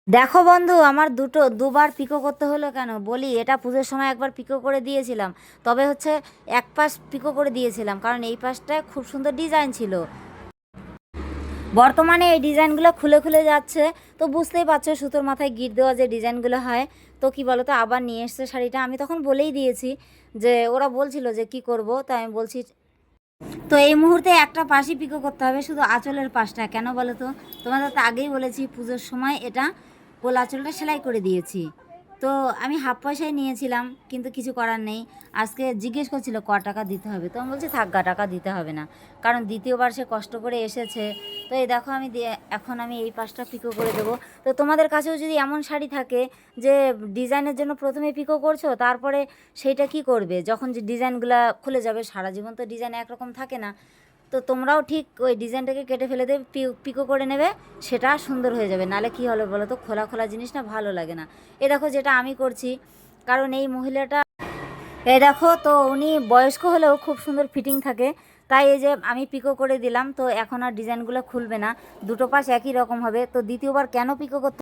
দেখো বন্ধু, আমার দুবার পিকো করতে হলো কেন বলি। এটা পুজোর সময় একবার পিকো করে দিয়েছিলাম, তবে হচ্ছে এক পাশ পিকো করে দিয়েছিলাম কারণ এই পাশটায় খুব সুন্দর ডিজাইন ছিল। বর্তমানে এই ডিজাইনগুলো খুলে খুলে যাচ্ছে, তো বুঝতেই পারছো সুতোর মাথায় গিট দেওয়া যে ডিজাইনগুলো হয়। তো কি বলো তো, আবার নিয়ে এসছে শাড়িটা। আমি তখন বলেই দিয়েছি, যে ওরা বলছিল যে কি করব, তো আমি বলছি তো এই মুহূর্তে একটা পাশই পিকো করতে হবে, শুধু আঁচলের পাশটা। কেন বলো তো, তোমাদের তো আগেই বলেছি পুজোর সময় এটা গোল আঁচলটা সেলাই করে দিয়েছি। তো আমি হাফ পয়সায় নিয়েছিলাম, কিন্তু কিছু করার নেই। আজকে জিজ্ঞেস করছিল ক টাকা দিতে হবে, তো আমি বলছি থাক গা, টাকা দিতে হবে না, কারণ দ্বিতীয়বার সে কষ্ট করে এসেছে। তো এই দেখো এখন আমি এই পাশটা পিকো করে দেবো। তো তোমাদের কাছেও যদি এমন শাড়ি থাকে যে ডিজাইনের জন্য প্রথমে পিকো করছো, তারপরে সেইটা কি করবে যখন যে ডিজাইনগুলো খুলে যাবে, সারা জীবন তো ডিজাইন একরকম থাকে না। তো তোমরাও ঠিক ওই ডিজাইনটাকে কেটে ফেলে দেবে, পিকো করে নেবে, সেটা সুন্দর হয়ে যাবে। নালে কি হলো বলো তো, খোলা খোলা জিনিস না ভালো লাগে না। এ দেখো যেটা আমি করছি, কারণ এই মহিলাটা, এই দেখো তো উনি বয়স্ক হলেও খুব সুন্দর ফিটিং থাকে, তাই এই যে আমি পিকো করে দিলাম। তো এখন আর ডিজাইনগুলো খুলবে না, দুটো পাশ একই রকম হবে। তো দ্বিতীয়বার কেন পিকো করতে